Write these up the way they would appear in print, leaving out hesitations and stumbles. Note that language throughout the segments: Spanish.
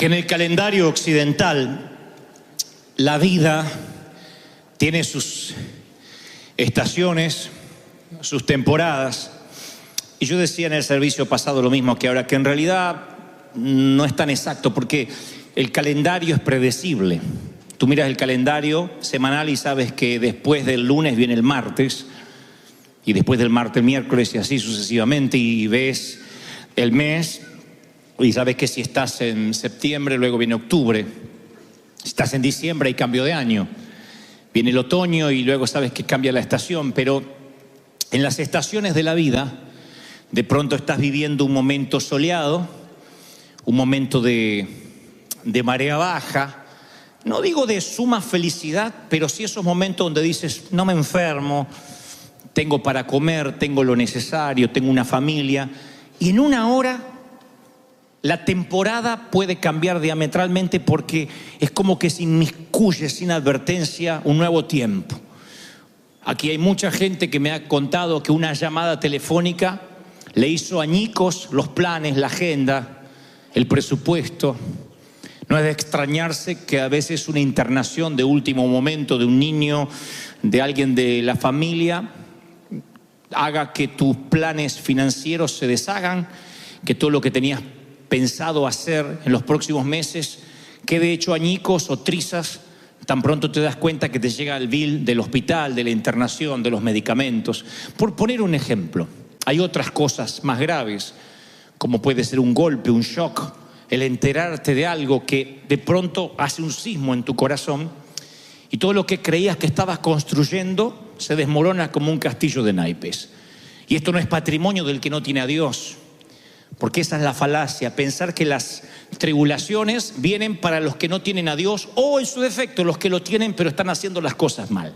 que en el calendario occidental la vida tiene sus estaciones, sus temporadas. Y yo decía en el servicio pasado lo mismo que ahora, que en realidad no es tan exacto porque el calendario es predecible. Tú miras el calendario semanal y sabes que después del lunes viene el martes, y después del martes el miércoles, y así sucesivamente, y ves el mes y sabes que si estás en septiembre luego viene octubre, si estás en diciembre hay cambio de año, viene el otoño y luego sabes que cambia la estación. Pero en las estaciones de la vida de pronto estás viviendo un momento soleado, un momento de marea baja. No digo de suma felicidad, pero sí esos momentos donde dices, no me enfermo, tengo para comer, tengo lo necesario, tengo una familia. Y en una hora la temporada puede cambiar diametralmente porque es como que se inmiscuye sin advertencia un nuevo tiempo. Aquí hay mucha gente que me ha contado que una llamada telefónica le hizo añicos los planes, la agenda, el presupuesto. No es de extrañarse que a veces una internación de último momento de un niño, de alguien de la familia, haga que tus planes financieros se deshagan, que todo lo que tenías pensado hacer en los próximos meses quede hecho añicos o trizas. Tan pronto te das cuenta que te llega el bill del hospital, de la internación, de los medicamentos. Por poner un ejemplo, hay otras cosas más graves, como puede ser un golpe, un shock, el enterarte de algo que de pronto hace un sismo en tu corazón y todo lo que creías que estabas construyendo se desmorona como un castillo de naipes. Y esto no es patrimonio del que no tiene a Dios, porque esa es la falacia, pensar que las tribulaciones vienen para los que no tienen a Dios, o en su defecto los que lo tienen pero están haciendo las cosas mal.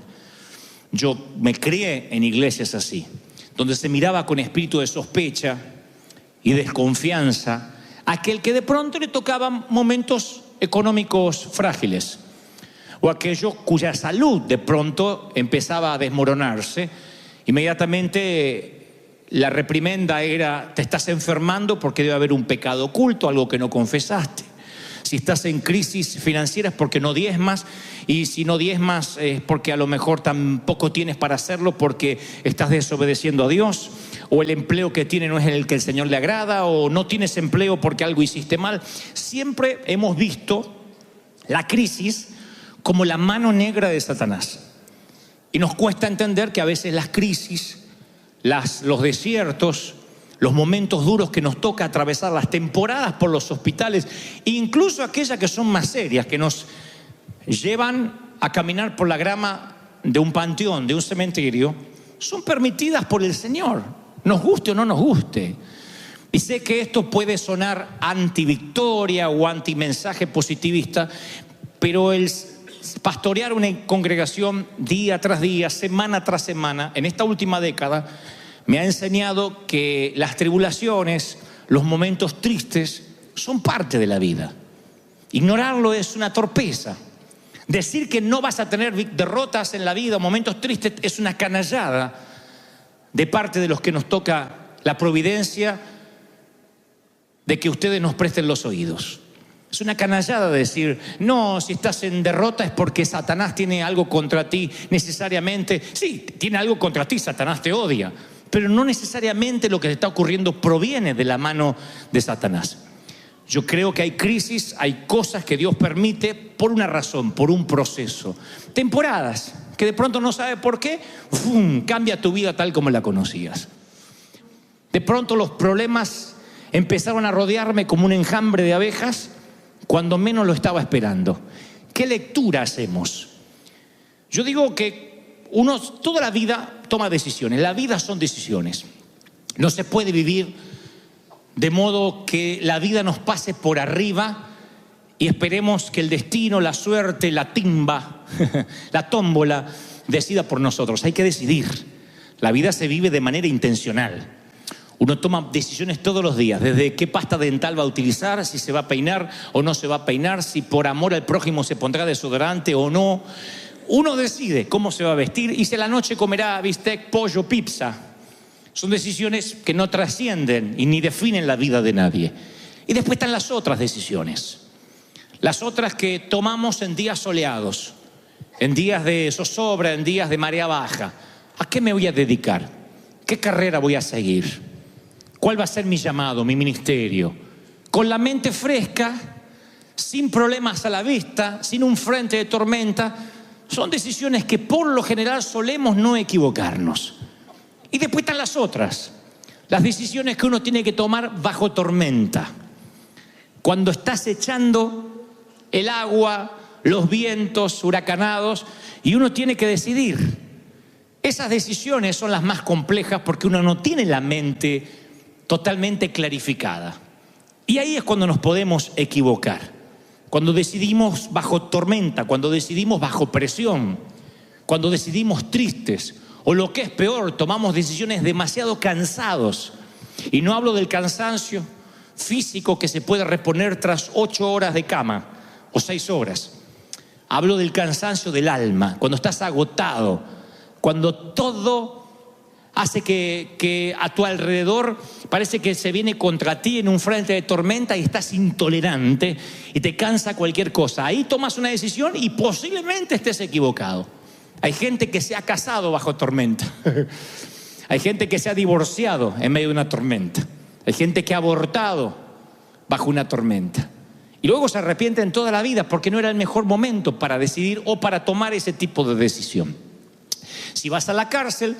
Yo me crié en iglesias así, donde se miraba con espíritu de sospecha y desconfianza aquel que de pronto le tocaban momentos económicos frágiles, o aquello cuya salud de pronto empezaba a desmoronarse. Inmediatamente la reprimenda era: te estás enfermando porque debe haber un pecado oculto, algo que no confesaste. Si estás en crisis financiera es porque no diezmas, y si no diezmas es porque a lo mejor tampoco tienes para hacerlo porque estás desobedeciendo a Dios, o el empleo que tienes no es el que el Señor le agrada, o no tienes empleo porque algo hiciste mal. Siempre hemos visto la crisis como la mano negra de Satanás, y nos cuesta entender que a veces las crisis, los desiertos, los momentos duros que nos toca atravesar, las temporadas por los hospitales, incluso aquellas que son más serias, que nos llevan a caminar por la grama de un panteón, de un cementerio, son permitidas por el Señor, nos guste o no nos guste. Y sé que esto puede sonar anti-victoria o anti-mensaje positivista, pero el pastorear una congregación día tras día, semana tras semana, en esta última década, me ha enseñado que las tribulaciones, los momentos tristes, son parte de la vida. Ignorarlo es una torpeza. Decir que no vas a tener derrotas en la vida, momentos tristes, es una canallada de parte de los que nos toca la providencia de que ustedes nos presten los oídos. Es una canallada decir, no, si estás en derrota es porque Satanás tiene algo contra ti necesariamente. Sí, tiene algo contra ti, Satanás te odia, pero no necesariamente lo que te está ocurriendo proviene de la mano de Satanás. Yo creo que hay crisis, hay cosas que Dios permite por una razón, por un proceso. Temporadas que de pronto no sabes por qué, cambia tu vida tal como la conocías. De pronto los problemas empezaron a rodearme como un enjambre de abejas cuando menos lo estaba esperando. ¿Qué lectura hacemos? Yo digo que uno toda la vida toma decisiones. La vida son decisiones. No se puede vivir de modo que la vida nos pase por arriba y esperemos que el destino, la suerte, la timba, la tómbola decida por nosotros. Hay que decidir. La vida se vive de manera intencional. Uno toma decisiones todos los días, desde qué pasta dental va a utilizar, si se va a peinar o no se va a peinar, si por amor al prójimo se pondrá desodorante o no. Uno decide cómo se va a vestir y si a la noche comerá bistec, pollo, pizza. Son decisiones que no trascienden y ni definen la vida de nadie. Y después están las otras decisiones. Las otras que tomamos en días soleados, en días de zozobra, en días de marea baja. ¿A qué me voy a dedicar? ¿Qué carrera voy a seguir? ¿Cuál va a ser mi llamado, mi ministerio? Con la mente fresca, sin problemas a la vista, sin un frente de tormenta. Son decisiones que por lo general solemos no equivocarnos. Y después están las otras, las decisiones que uno tiene que tomar bajo tormenta. Cuando estás echando el agua, los vientos huracanados, y uno tiene que decidir. Esas decisiones son las más complejas porque uno no tiene la mente totalmente clarificada. Y ahí es cuando nos podemos equivocar. Cuando decidimos bajo tormenta, cuando decidimos bajo presión, cuando decidimos tristes, o lo que es peor, tomamos decisiones demasiado cansados. Y no hablo del cansancio físico que se puede reponer tras 8 horas de cama o 6 horas. Hablo del cansancio del alma, cuando estás agotado, cuando todo hace que a tu alrededor parece que se viene contra ti en un frente de tormenta y estás intolerante y te cansa cualquier cosa. Ahí tomas una decisión y posiblemente estés equivocado. Hay gente que se ha casado bajo tormenta. Hay gente que se ha divorciado en medio de una tormenta. Hay gente que ha abortado bajo una tormenta. Y luego se arrepienten toda la vida porque no era el mejor momento para decidir o para tomar ese tipo de decisión. Si vas a la cárcel,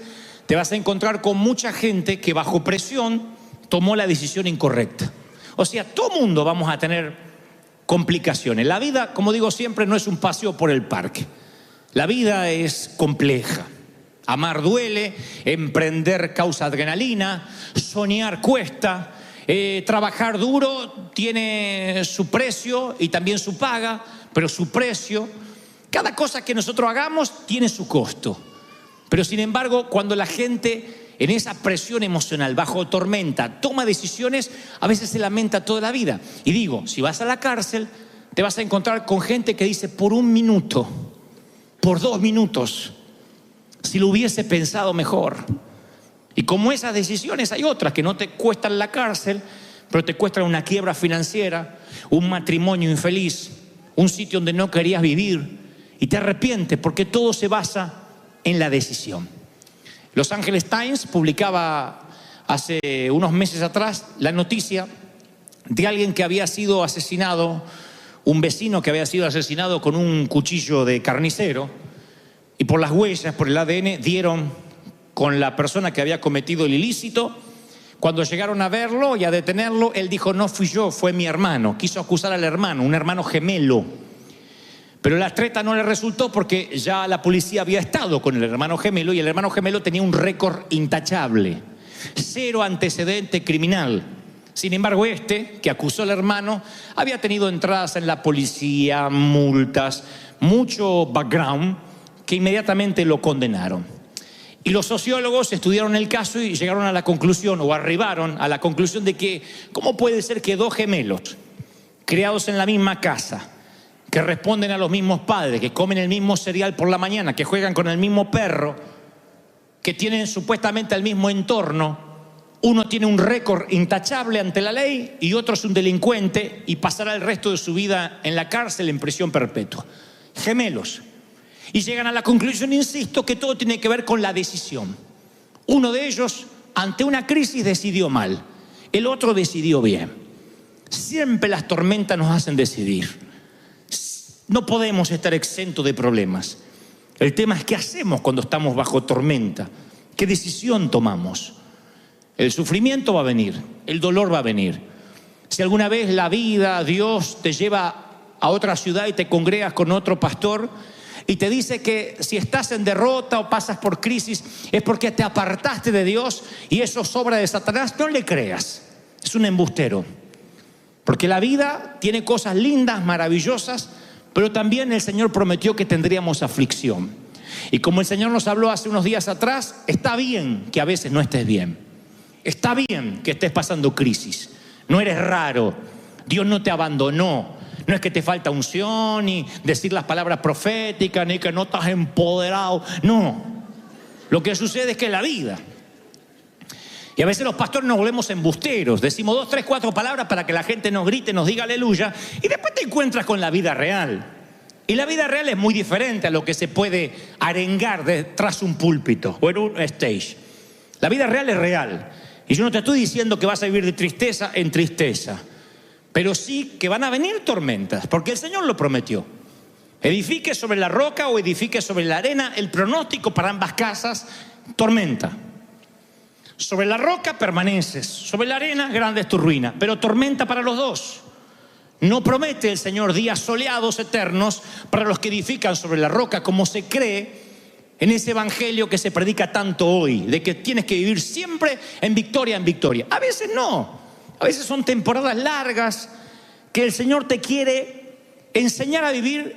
te vas a encontrar con mucha gente que bajo presión tomó la decisión incorrecta. O sea, todo mundo vamos a tener complicaciones. La vida, como digo siempre, no es un paseo por el parque. La vida es compleja. Amar duele, emprender causa adrenalina, soñar cuesta. Trabajar duro tiene su precio y también su paga, pero su precio, cada cosa que nosotros hagamos tiene su costo. Pero sin embargo, cuando la gente en esa presión emocional, bajo tormenta, toma decisiones, a veces se lamenta toda la vida. Y digo, si vas a la cárcel, te vas a encontrar con gente que dice por 1 minuto, por 2 minutos, si lo hubiese pensado mejor. Y como esas decisiones hay otras que no te cuestan la cárcel, pero te cuestan una quiebra financiera, un matrimonio infeliz, un sitio donde no querías vivir y te arrepientes porque todo se basa en la decisión. Los Angeles Times publicaba hace unos meses atrás la noticia de alguien que había sido asesinado, un vecino que había sido asesinado con un cuchillo de carnicero, y por las huellas, por el ADN, dieron con la persona que había cometido el ilícito. Cuando llegaron a verlo y a detenerlo, él dijo: no fui yo, fue mi hermano. Quiso acusar al hermano, un hermano gemelo. Pero la treta no le resultó porque ya la policía había estado con el hermano gemelo y el hermano gemelo tenía un récord intachable. 0 antecedente criminal. Sin embargo, que acusó al hermano, había tenido entradas en la policía, multas, mucho background, que inmediatamente lo condenaron. Y los sociólogos estudiaron el caso y llegaron a la conclusión, o arribaron a la conclusión de que ¿cómo puede ser que 2 gemelos, criados en la misma casa, que responden a los mismos padres, que comen el mismo cereal por la mañana, que juegan con el mismo perro, que tienen supuestamente el mismo entorno, uno tiene un récord intachable ante la ley y otro es un delincuente y pasará el resto de su vida en la cárcel en prisión perpetua? Gemelos. Y llegan a la conclusión, insisto, que todo tiene que ver con la decisión. Uno de ellos, ante una crisis, decidió mal. El otro decidió bien. Siempre las tormentas nos hacen decidir. No podemos estar exentos de problemas. El tema es qué hacemos cuando estamos bajo tormenta. ¿Qué decisión tomamos? El sufrimiento va a venir, el dolor va a venir. Si alguna vez la vida, Dios te lleva a otra ciudad y te congregas con otro pastor y te dice que si estás en derrota o pasas por crisis es porque te apartaste de Dios y eso es obra de Satanás, no le creas. Es un embustero. Porque la vida tiene cosas lindas, maravillosas, pero también el Señor prometió que tendríamos aflicción. Y como el Señor nos habló hace unos días atrás, está bien que a veces no estés bien. Está bien que estés pasando crisis. No eres raro. Dios no te abandonó. No es que te falta unción, ni decir las palabras proféticas, ni que no estás empoderado. No. Lo que sucede es que es la vida. Y a veces los pastores nos volvemos embusteros. Decimos 2, 3, 4 palabras para que la gente nos grite, nos diga aleluya. Y después te encuentras con la vida real. Y la vida real es muy diferente a lo que se puede arengar detrás de un púlpito o en un stage. La vida real es real. Y yo no te estoy diciendo que vas a vivir de tristeza en tristeza. Pero sí que van a venir tormentas, porque el Señor lo prometió. Edifique sobre la roca o edifique sobre la arena, el pronóstico para ambas casas, tormenta. Sobre la roca permaneces, sobre la arena grande es tu ruina, pero tormenta para los dos. No promete el Señor días soleados eternos para los que edifican sobre la roca, como se cree en ese evangelio que se predica tanto hoy, de que tienes que vivir siempre en victoria en victoria. A veces no, a veces son temporadas largas que el Señor te quiere enseñar a vivir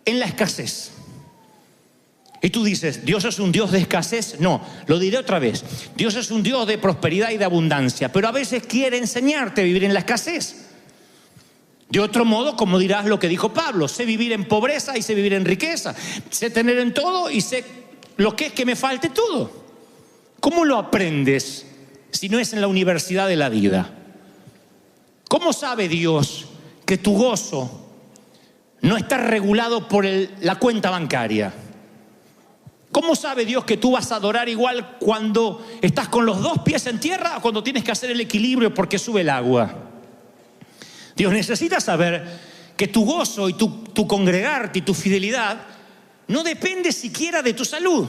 en la escasez. Y tú dices, ¿Dios es un Dios de escasez? No, lo diré otra vez. Dios es un Dios de prosperidad y de abundancia, pero a veces quiere enseñarte a vivir en la escasez. De otro modo, como dirás lo que dijo Pablo, sé vivir en pobreza y sé vivir en riqueza. Sé tener en todo y sé lo que es que me falte todo. ¿Cómo lo aprendes si no es en la universidad de la vida? ¿Cómo sabe Dios que tu gozo no está regulado por la cuenta bancaria? ¿Cómo sabe Dios que tú vas a adorar igual cuando estás con los 2 pies en tierra o cuando tienes que hacer el equilibrio porque sube el agua? Dios necesita saber que tu gozo y tu congregarte y tu fidelidad no depende siquiera de tu salud.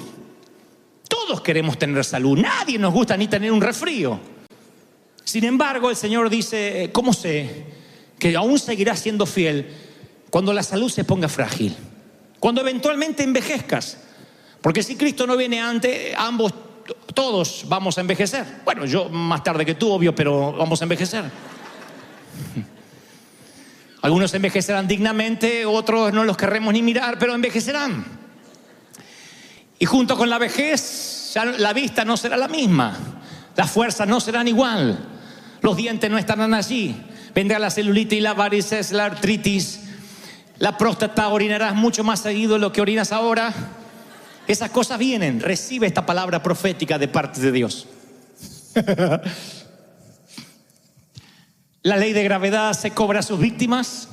Todos queremos tener salud, nadie nos gusta ni tener un resfrío. Sin embargo, el Señor dice, ¿cómo sé que aún seguirás siendo fiel cuando la salud se ponga frágil? Cuando eventualmente envejezcas. Porque si Cristo no viene antes, ambos, todos vamos a envejecer. Bueno, yo más tarde que tú, obvio, pero vamos a envejecer. Algunos envejecerán dignamente, otros no los querremos ni mirar, pero envejecerán. Y junto con la vejez, ya la vista no será la misma. Las fuerzas no serán igual. Los dientes no estarán allí. Vendrá la celulitis, la varices, la artritis. La próstata, orinarás mucho más seguido de lo que orinas ahora. Esas cosas vienen. Recibe esta palabra profética de parte de Dios. La ley de gravedad se cobra a sus víctimas.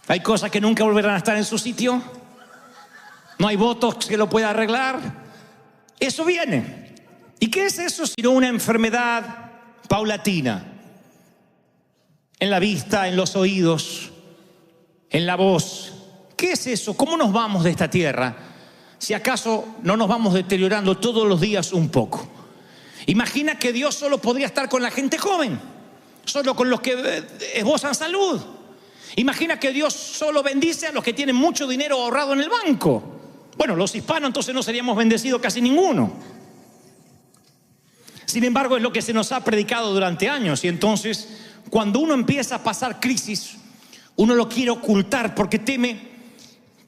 Hay cosas que nunca volverán a estar en su sitio. No hay botox que lo pueda arreglar. Eso viene. ¿Y qué es eso sino una enfermedad paulatina? En la vista, en los oídos, en la voz. ¿Qué es eso? ¿Cómo nos vamos de esta tierra? Si acaso no nos vamos deteriorando todos los días un poco. Imagina que Dios solo podría estar con la gente joven, solo con los que esbozan salud. Imagina que Dios solo bendice a los que tienen mucho dinero ahorrado en el banco. Bueno, los hispanos entonces no seríamos bendecidos casi ninguno. Sin embargo, es lo que se nos ha predicado durante años. Y entonces, cuando uno empieza a pasar crisis, uno lo quiere ocultar porque teme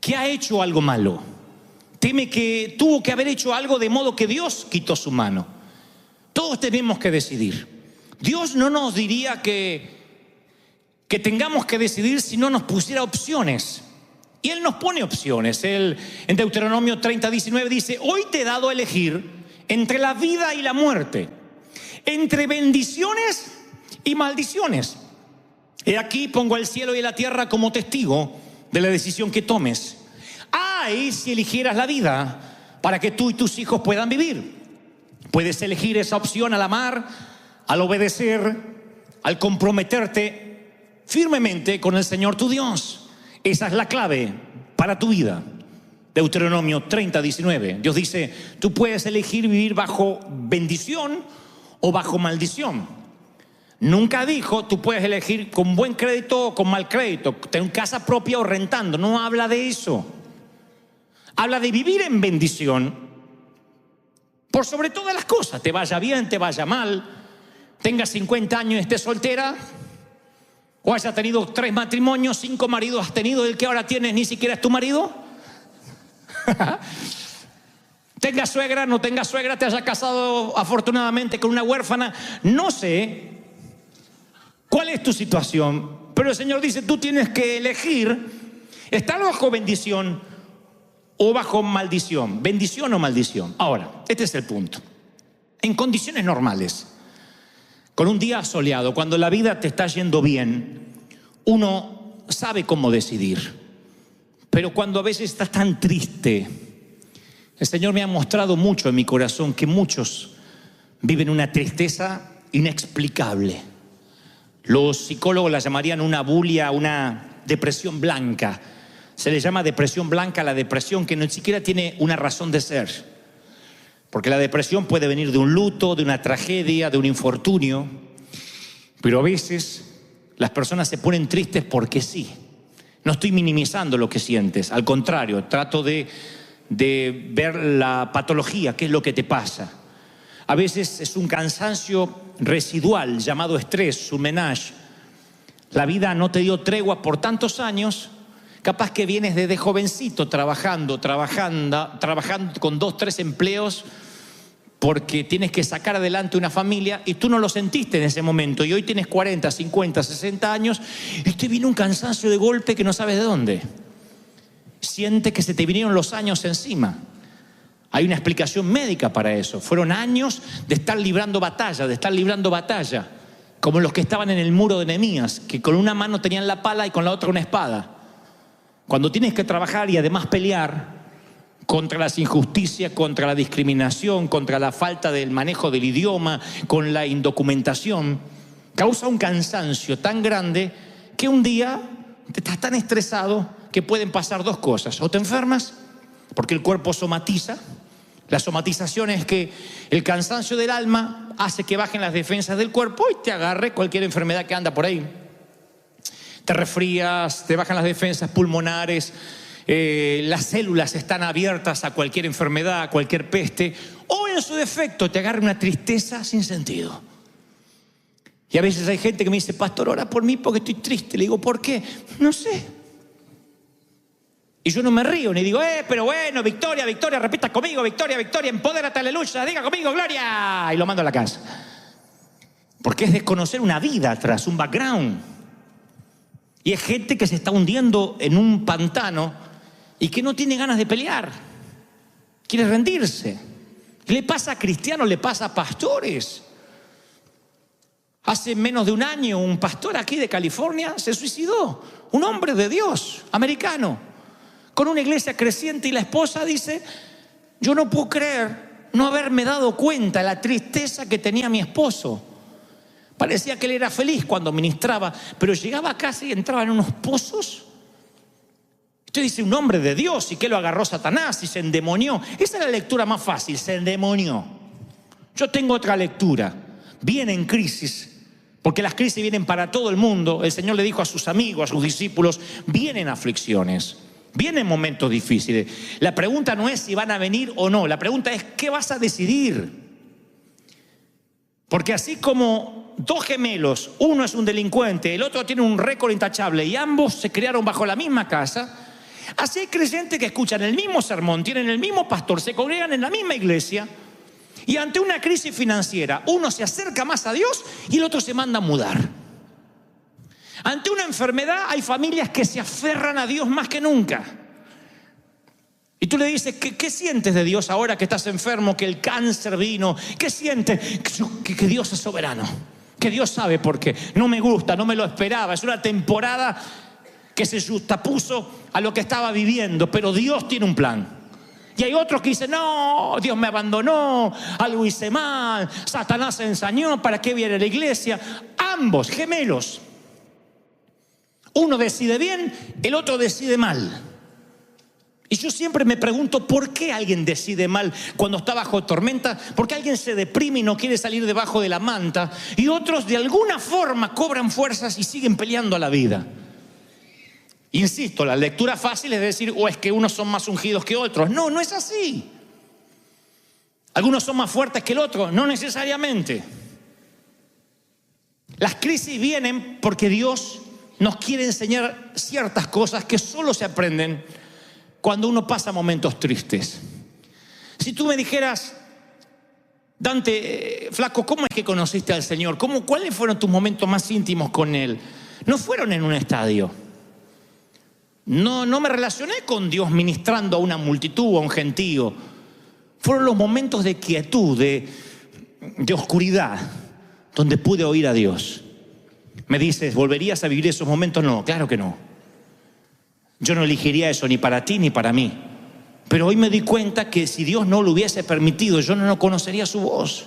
que ha hecho algo malo. Teme que tuvo que haber hecho algo de modo que Dios quitó su mano. Todos tenemos que decidir. Dios no nos diría que tengamos que decidir si no nos pusiera opciones. Y Él nos pone opciones. Él en Deuteronomio 30:19 dice: hoy te he dado a elegir entre la vida y la muerte, entre bendiciones y maldiciones. He aquí pongo el cielo y la tierra como testigo de la decisión que tomes. Ay, si eligieras la vida para que tú y tus hijos puedan vivir. Puedes elegir esa opción al amar, al obedecer, al comprometerte firmemente con el Señor tu Dios. Esa es la clave para tu vida. Deuteronomio 30:19. Dios dice: tú puedes elegir vivir bajo bendición o bajo maldición. Nunca dijo tú puedes elegir con buen crédito o con mal crédito, tener casa propia o rentando. No habla de eso. Habla de vivir en bendición por sobre todas las cosas. Te vaya bien, te vaya mal, tengas 50 años y estés soltera, o hayas tenido 3 matrimonios, 5 maridos has tenido, el que ahora tienes ni siquiera es tu marido. Tengas suegra, no tengas suegra, te hayas casado afortunadamente con una huérfana. No sé cuál es tu situación, pero el Señor dice: tú tienes que elegir estar bajo bendición o bajo maldición. Bendición o maldición. Ahora, este es el punto. en condiciones normales, con un día soleado, cuando la vida te está yendo bien, uno sabe cómo decidir. Pero cuando a veces estás tan triste, el Señor me ha mostrado mucho en mi corazón que muchos viven una tristeza inexplicable. Los psicólogos la llamarían una bulia, una depresión blanca. Se le llama depresión blanca a la depresión que ni siquiera tiene una razón de ser. Porque la depresión puede venir de un luto, de una tragedia, de un infortunio. Pero a veces las personas se ponen tristes porque sí. No estoy minimizando lo que sientes. Al contrario, trato de ver la patología, qué es lo que te pasa. A veces es un cansancio residual llamado estrés, surmenage. La vida no te dio tregua por tantos años. Capaz que vienes desde jovencito trabajando con 2, 3 empleos porque tienes que sacar adelante una familia y tú no lo sentiste en ese momento y hoy tienes 40, 50, 60 años y te viene un cansancio de golpe que no sabes de dónde. Siente que se te vinieron los años encima. Hay una explicación médica para eso. Fueron años de estar librando batalla, como los que estaban en el muro de Nehemías, que con una mano tenían la pala y con la otra una espada. Cuando tienes que trabajar y además pelear contra las injusticias, contra la discriminación, contra la falta del manejo del idioma, con la indocumentación, causa un cansancio tan grande que un día te estás tan estresado que pueden pasar 2 cosas. O te enfermas, porque el cuerpo somatiza. La somatización es que el cansancio del alma hace que bajen las defensas del cuerpo y te agarre cualquier enfermedad que anda por ahí. Te resfrías, te bajan las defensas pulmonares, las células están abiertas a cualquier enfermedad, a cualquier peste, o en su defecto te agarra una tristeza sin sentido. Y a veces hay gente que me dice: pastor, ora por mí porque estoy triste. Le digo: ¿por qué? No sé. Y yo no me río ni digo: pero bueno, victoria, victoria, repita conmigo, victoria, victoria, empodérate, aleluya, diga conmigo, gloria. Y lo mando a la casa. Porque es desconocer una vida atrás, un background. Y es gente que se está hundiendo en un pantano y que no tiene ganas de pelear. Quiere rendirse. Le pasa a cristianos, le pasa a pastores. Hace menos de un año un pastor aquí de California se suicidó. Un hombre de Dios, americano, con una iglesia creciente, y la esposa dice: yo no puedo creer no haberme dado cuenta de la tristeza que tenía mi esposo. Parecía que él era feliz cuando ministraba, pero llegaba a casa y entraba en unos pozos. Usted dice: un hombre de Dios, ¿y qué lo agarró Satanás y se endemonió? Esa es la lectura más fácil, se endemonió. Yo tengo otra lectura. Viene en crisis, porque las crisis vienen para todo el mundo. El Señor le dijo a sus amigos, a sus discípulos: vienen aflicciones, vienen momentos difíciles. La pregunta no es si van a venir o no, la pregunta es: ¿qué vas a decidir? Porque así como 2 gemelos, uno es un delincuente, el otro tiene un récord intachable y ambos se criaron bajo la misma casa, así hay creyentes que escuchan el mismo sermón, tienen el mismo pastor, se congregan en la misma iglesia, y ante una crisis financiera uno se acerca más a Dios y el otro se manda a mudar. Ante una enfermedad hay familias que se aferran a Dios más que nunca. Y tú le dices: ¿qué sientes de Dios ahora que estás enfermo, que el cáncer vino? ¿Qué sientes? Que Dios es soberano, que Dios sabe por qué. No me gusta, no me lo esperaba. Es una temporada que se justapuso a lo que estaba viviendo, pero Dios tiene un plan. Y hay otros que dicen: no, Dios me abandonó, algo hice mal, Satanás se ensañó, ¿para qué viene a la iglesia? Ambos, gemelos. Uno decide bien, el otro decide mal. Y yo siempre me pregunto: ¿por qué alguien decide mal cuando está bajo tormenta? ¿Por qué alguien se deprime y no quiere salir debajo de la manta? Y otros de alguna forma cobran fuerzas y siguen peleando a la vida. Insisto, la lectura fácil es decir: o es que unos son más ungidos que otros. No, no es así. Algunos son más fuertes que el otro. No necesariamente. Las crisis vienen porque Dios nos quiere enseñar ciertas cosas que solo se aprenden cuando uno pasa momentos tristes. Si tú me dijeras: Dante, flaco, ¿cómo es que conociste al Señor? ¿Cuáles fueron tus momentos más íntimos con Él? No fueron en un estadio. No me relacioné con Dios ministrando a una multitud o a un gentío. Fueron los momentos de quietud, de de oscuridad donde pude oír a Dios. Me dices, ¿volverías a vivir esos momentos? No, claro que no. Yo no elegiría eso ni para ti ni para mí. Pero hoy me di cuenta que si Dios no lo hubiese permitido, yo no conocería su voz.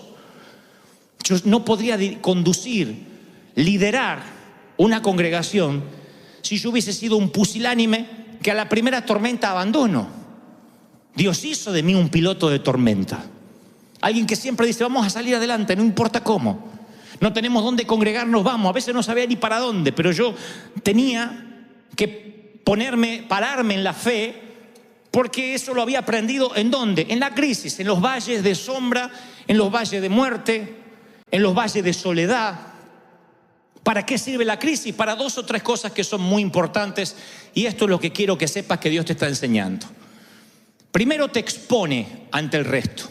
Yo no podría conducir, liderar una congregación si yo hubiese sido un pusilánime que a la primera tormenta abandono. Dios hizo de mí un piloto de tormenta. Alguien que siempre dice, vamos a salir adelante, no importa cómo. No tenemos dónde congregarnos, vamos. A veces no sabía ni para dónde, pero yo tenía que pararme en la fe, porque eso lo había aprendido ¿en dónde? En la crisis, en los valles de sombra, en los valles de muerte, en los valles de soledad. ¿Para qué sirve la crisis? Para 2 o 3 cosas que son muy importantes, y esto es lo que quiero que sepas que Dios te está enseñando. Primero, te expone ante el resto.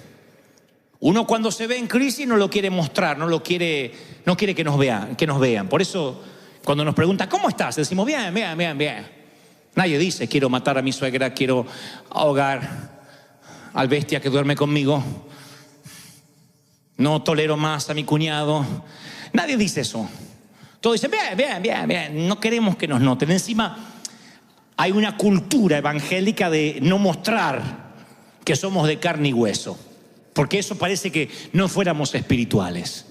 Uno cuando se ve en crisis no lo quiere mostrar, no quiere que nos vean. Por eso cuando nos preguntan ¿cómo estás? Decimos bien. Nadie dice quiero matar a mi suegra, quiero ahogar al bestia que duerme conmigo, no tolero más a mi cuñado. Nadie dice eso. Todos dicen bien. No queremos que nos noten. Encima hay una cultura evangélica de no mostrar que somos de carne y hueso, porque eso parece que no fuéramos espirituales.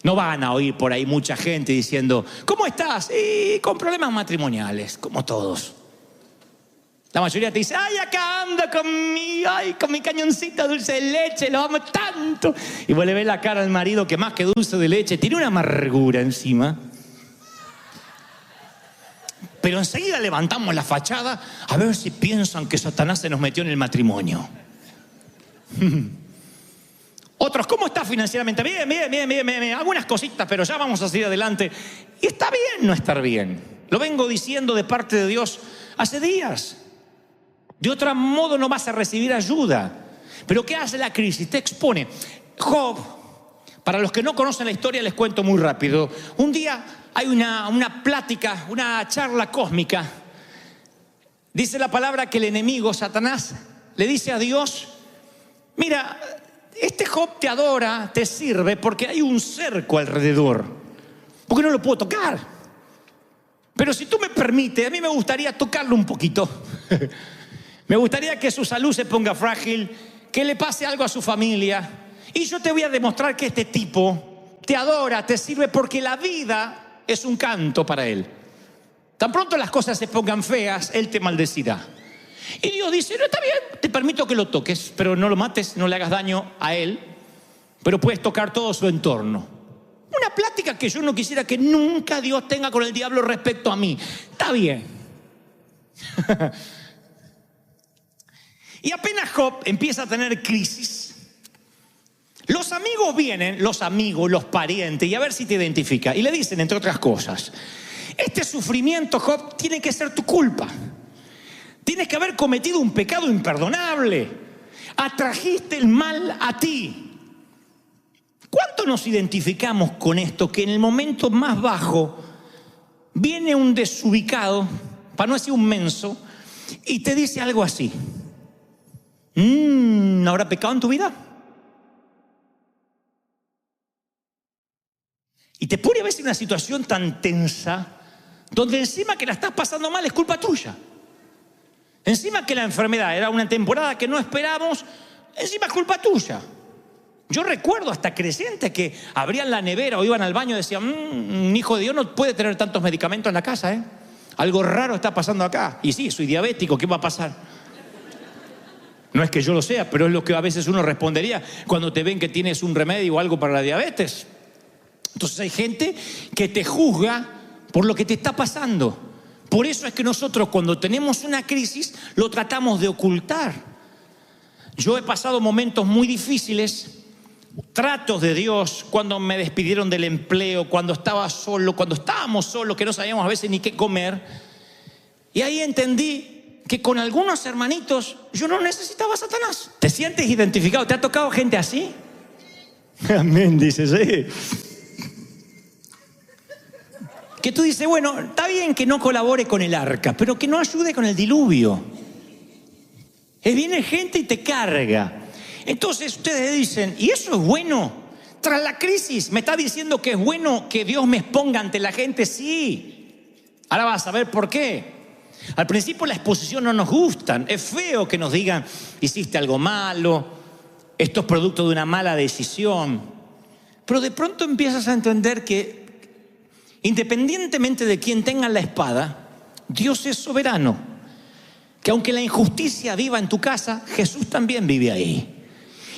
No van a oír por ahí mucha gente diciendo ¿cómo estás? Y con problemas matrimoniales, como todos. La mayoría te dice ay, acá ando con mi cañoncito dulce de leche, lo amo tanto. Y vos le ves la cara al marido que más que dulce de leche tiene una amargura encima. Pero enseguida levantamos la fachada a ver si piensan que Satanás se nos metió en el matrimonio. Otros, ¿cómo estás financieramente? Bien. Algunas cositas, pero ya vamos a seguir adelante. Y está bien no estar bien. Lo vengo diciendo de parte de Dios hace días. De otro modo no vas a recibir ayuda. Pero ¿qué hace la crisis? Te expone. Job, para los que no conocen la historia, les cuento muy rápido. Un día hay una plática, una charla cósmica. Dice la palabra que el enemigo, Satanás, le dice a Dios, mira, este Job te adora, te sirve porque hay un cerco alrededor, porque no lo puedo tocar. Pero si tú me permites, a mí me gustaría tocarlo un poquito. Me gustaría que su salud se ponga frágil, que le pase algo a su familia. Y yo te voy a demostrar que este tipo te adora, te sirve porque la vida es un canto para él. Tan pronto las cosas se pongan feas, él te maldecirá. Y Dios dice, no, está bien, te permito que lo toques, pero no lo mates, no le hagas daño a él, pero puedes tocar todo su entorno. Una plática que yo no quisiera que nunca Dios tenga con el diablo respecto a mí. Está bien. Y apenas Job empieza a tener crisis, los amigos vienen, los parientes, y a ver si te identifica, y le dicen, entre otras cosas, este sufrimiento, Job, tiene que ser tu culpa. Tienes que haber cometido un pecado imperdonable. Atrajiste el mal a ti. ¿Cuánto nos identificamos con esto? Que en el momento más bajo viene un desubicado, para no decir un menso, y te dice algo así. ¿No habrá pecado en tu vida? Y te pone a veces en una situación tan tensa, donde encima que la estás pasando mal es culpa tuya. Encima que la enfermedad era una temporada que no esperamos, encima es culpa tuya. Yo recuerdo hasta creyentes que abrían la nevera o iban al baño y decían, un hijo de Dios no puede tener tantos medicamentos en la casa, ¿eh? Algo raro está pasando acá. Y sí, soy diabético, ¿qué va a pasar? No es que yo lo sea, pero es lo que a veces uno respondería cuando te ven que tienes un remedio o algo para la diabetes. Entonces hay gente que te juzga por lo que te está pasando. Por eso es que nosotros cuando tenemos una crisis lo tratamos de ocultar. Yo he pasado momentos muy difíciles, tratos de Dios, cuando me despidieron del empleo, cuando estaba solo, cuando estábamos solos, que no sabíamos a veces ni qué comer. Y ahí entendí que con algunos hermanitos yo no necesitaba a Satanás. ¿Te sientes identificado? ¿Te ha tocado gente así? Amén, dice, sí. Que tú dices, bueno, está bien que no colabore con el arca, pero que no ayude con el diluvio. Viene gente y te carga. Entonces ustedes dicen, ¿y eso es bueno? Tras la crisis, ¿me está diciendo que es bueno que Dios me exponga ante la gente? Sí. Ahora vas a ver por qué. Al principio la exposición no nos gusta. Es feo que nos digan, hiciste algo malo, esto es producto de una mala decisión. Pero de pronto empiezas a entender que, independientemente de quién tenga la espada, Dios es soberano. Que aunque la injusticia viva en tu casa, Jesús también vive ahí.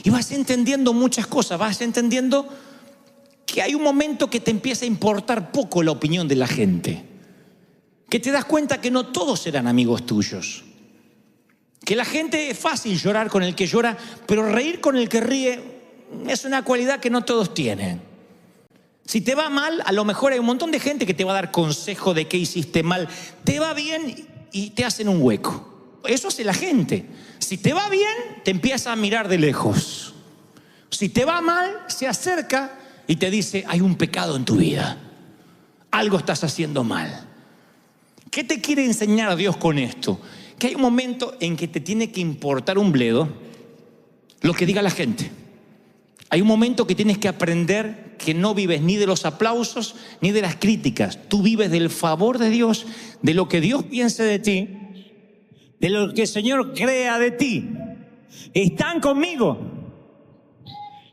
Y vas entendiendo muchas cosas, vas entendiendo que hay un momento que te empieza a importar poco la opinión de la gente. Que te das cuenta que no todos serán amigos tuyos. Que la gente es fácil llorar con el que llora, pero reír con el que ríe es una cualidad que no todos tienen. Si te va mal, a lo mejor hay un montón de gente que te va a dar consejo de qué hiciste mal. Te va bien y te hacen un hueco. Eso hace la gente. Si te va bien, te empieza a mirar de lejos. Si te va mal, se acerca y te dice, hay un pecado en tu vida. Algo estás haciendo mal. ¿Qué te quiere enseñar Dios con esto? Que hay un momento en que te tiene que importar un bledo lo que diga la gente. Hay un momento que tienes que aprender que no vives ni de los aplausos ni de las críticas. Tú vives del favor de Dios, de lo que Dios piense de ti, de lo que el Señor crea de ti. ¿Están conmigo?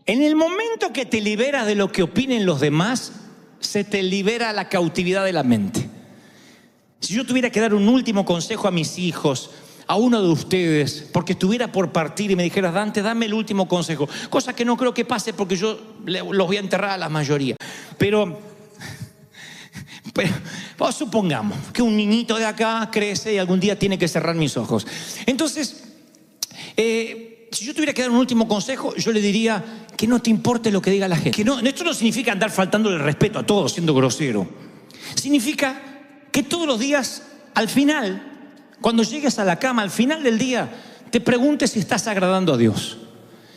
En el momento que te liberas de lo que opinen los demás, se te libera la cautividad de la mente. Si yo tuviera que dar un último consejo a mis hijos, a uno de ustedes, porque estuviera por partir y me dijeras, Dante, dame el último consejo, cosa que no creo que pase porque yo los voy a enterrar a la mayoría, pero supongamos que un niñito de acá crece y algún día tiene que cerrar mis ojos. Entonces, si yo tuviera que dar un último consejo, yo le diría que no te importe lo que diga la gente. Que no, esto no significa andar faltándole el respeto a todos siendo grosero. Significa que todos los días, al final, cuando llegues a la cama, al final del día, te preguntes si estás agradando a Dios.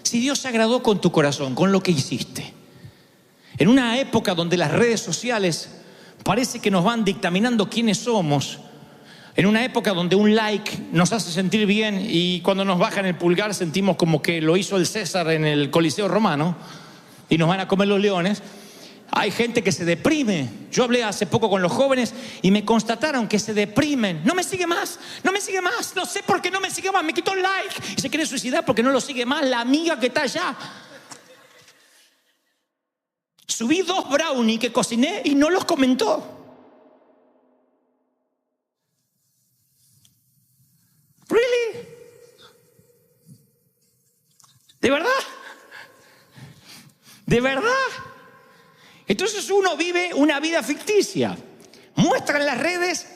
Si Dios se agradó con tu corazón, con lo que hiciste. En una época donde las redes sociales parece que nos van dictaminando quiénes somos, en una época donde un like nos hace sentir bien y cuando nos bajan el pulgar sentimos como que lo hizo el César en el Coliseo Romano y nos van a comer los leones, hay gente que se deprime. Yo hablé hace poco con los jóvenes y me constataron que se deprimen. No me sigue más, no me sigue más, no sé por qué no me sigue más, me quitó el like y se quiere suicidar porque no lo sigue más la amiga que está allá. Subí 2 brownies que cociné y no los comentó. ¿Really? ¿De verdad? ¿De verdad? Entonces uno vive una vida ficticia. Muestra en las redes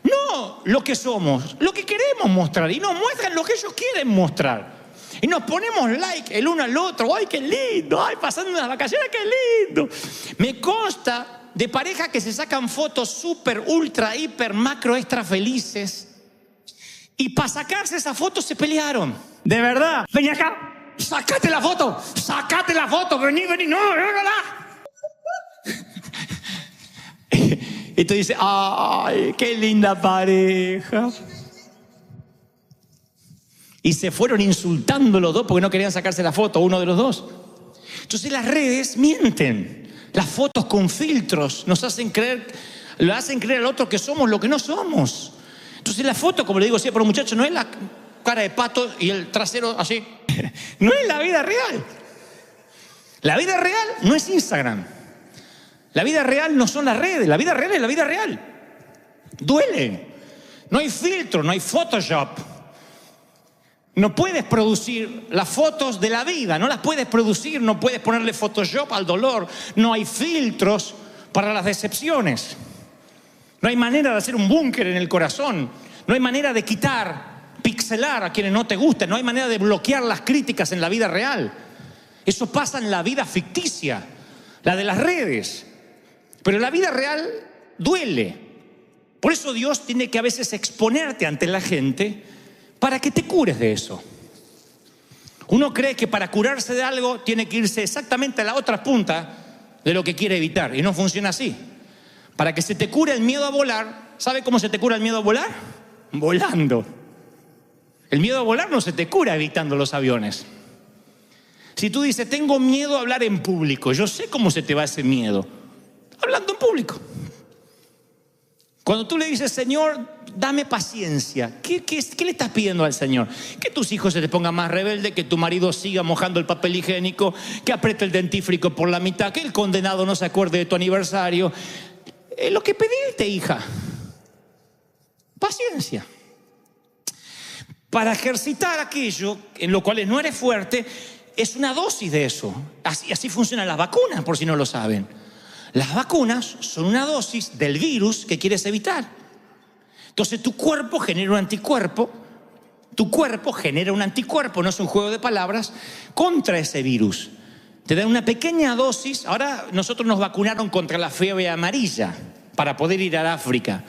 no lo que somos, lo que queremos mostrar. Y nos muestran lo que ellos quieren mostrar. Y nos ponemos like el uno al otro. ¡Ay, qué lindo! ¡Ay, pasando unas vacaciones, qué lindo! Me consta de parejas que se sacan fotos súper, ultra, hiper, macro, extra felices. Y para sacarse esa foto se pelearon. ¿De verdad? Vení acá. Sácate la foto. Sácate la foto. Vení. No. Y tú dices, ¡ay, qué linda pareja! Y se fueron insultando los dos porque no querían sacarse la foto, uno de los dos. Entonces las redes mienten. Las fotos con filtros nos hacen creer, le hacen creer al otro que somos lo que no somos. Entonces la foto, como le digo siempre a los muchachos, no es la cara de pato y el trasero así. No es la vida real. La vida real no es Instagram. La vida real no son las redes. La vida real es la vida real. Duele. No hay filtro, no hay Photoshop. No puedes producir las fotos de la vida, no las puedes producir, no puedes ponerle Photoshop al dolor. No hay filtros para las decepciones. No hay manera de hacer un búnker en el corazón. No hay manera de quitar, pixelar a quienes no te gustan. No hay manera de bloquear las críticas en la vida real. Eso pasa en la vida ficticia, la de las redes. Pero la vida real duele. Por eso Dios tiene que a veces exponerte ante la gente para que te cures de eso. Uno cree que para curarse de algo tiene que irse exactamente a la otra punta de lo que quiere evitar. Y no funciona así. Para que se te cure el miedo a volar, ¿sabe cómo se te cura el miedo a volar? Volando. El miedo a volar no se te cura evitando los aviones. Si tú dices, tengo miedo a hablar en público, yo sé cómo se te va ese miedo. Hablando en público. Cuando tú le dices, Señor, dame paciencia, ¿qué le estás pidiendo al Señor? Que tus hijos se te pongan más rebeldes, que tu marido siga mojando el papel higiénico, que apriete el dentífrico por la mitad, que el condenado no se acuerde de tu aniversario. Es lo que pediste, hija. Paciencia. Para ejercitar aquello en lo cual no eres fuerte, es una dosis de eso. Así funcionan las vacunas, por si no lo saben. Las vacunas son una dosis del virus que quieres evitar. Entonces tu cuerpo genera un anticuerpo. Tu cuerpo genera un anticuerpo, no es un juego de palabras, contra ese virus. Te dan una pequeña dosis. Ahora nosotros nos vacunaron contra la fiebre amarilla para poder ir a África.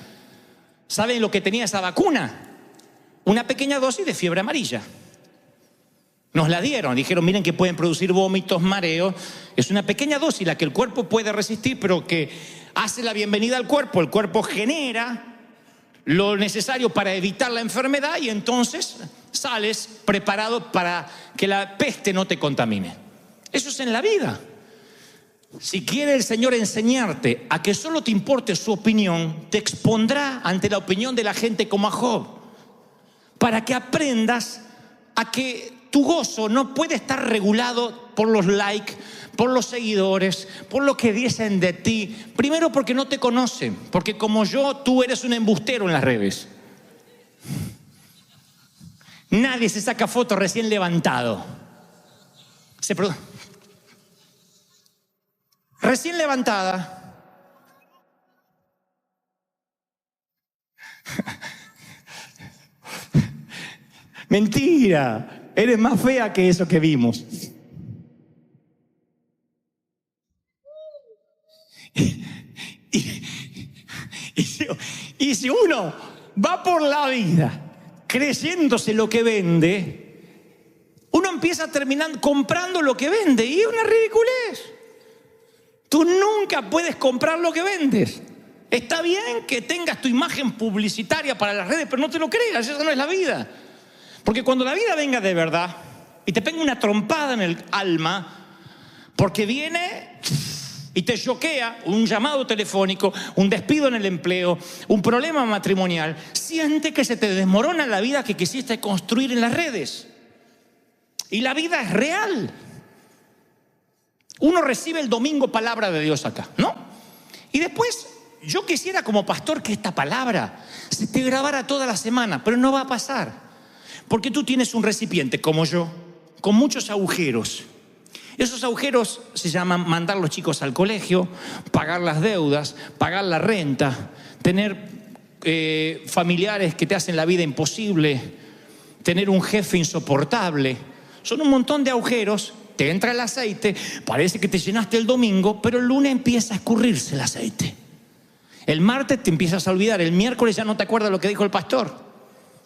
¿Saben lo que tenía esa vacuna? Una pequeña dosis de fiebre amarilla. Nos la dieron, dijeron, miren que pueden producir vómitos, mareos. Es una pequeña dosis la que el cuerpo puede resistir, pero que hace la bienvenida al cuerpo. El cuerpo genera lo necesario para evitar la enfermedad y entonces sales preparado para que la peste no te contamine. Eso es en la vida. Si quiere el Señor enseñarte a que solo te importe su opinión, te expondrá ante la opinión de la gente como a Job, para que aprendas a que tu gozo no puede estar regulado por los likes, por los seguidores, por lo que dicen de ti. Primero porque no te conocen, porque como yo, tú eres un embustero en las redes. Nadie se saca fotos recién levantado. Recién levantada. Mentira. Eres más fea que eso que vimos. Y si uno va por la vida creyéndose lo que vende, uno empieza terminando comprando lo que vende y es una ridiculez. Tú nunca puedes comprar lo que vendes. Está bien que tengas tu imagen publicitaria para las redes, pero no te lo creas, esa no es la vida. Porque cuando la vida venga de verdad y te pega una trompada en el alma, porque viene y te choquea un llamado telefónico, un despido en el empleo, un problema matrimonial, siente que se te desmorona la vida que quisiste construir en las redes. Y la vida es real. Uno recibe el domingo palabra de Dios acá, ¿no? Y después yo quisiera como pastor que esta palabra se te grabara toda la semana, pero no va a pasar. Porque tú tienes un recipiente, como yo, con muchos agujeros. Esos agujeros se llaman mandar a los chicos al colegio, pagar las deudas, pagar la renta, tener familiares que te hacen la vida imposible, tener un jefe insoportable. Son un montón de agujeros, te entra el aceite, parece que te llenaste el domingo, pero el lunes empieza a escurrirse el aceite. El martes te empiezas a olvidar, el miércoles ya no te acuerdas lo que dijo el pastor.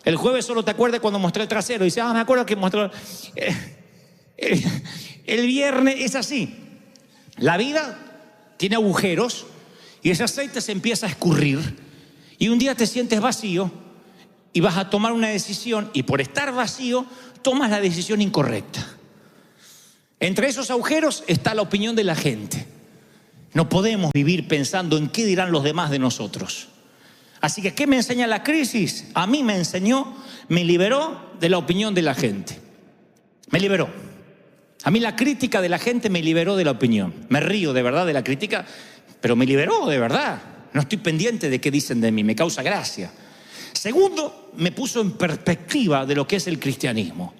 El jueves solo te acuerdas cuando mostré el trasero y dices, me acuerdo que mostró. El viernes es así. La vida tiene agujeros y ese aceite se empieza a escurrir y un día te sientes vacío y vas a tomar una decisión y por estar vacío tomas la decisión incorrecta. Entre esos agujeros está la opinión de la gente. No podemos vivir pensando en qué dirán los demás de nosotros. Así que, ¿qué me enseña la crisis? A mí me enseñó, me liberó de la opinión de la gente. Me liberó. A mí la crítica de la gente me liberó de la opinión. Me río de verdad de la crítica, pero me liberó de verdad. No estoy pendiente de qué dicen de mí, me causa gracia. Segundo, me puso en perspectiva de lo que es el cristianismo.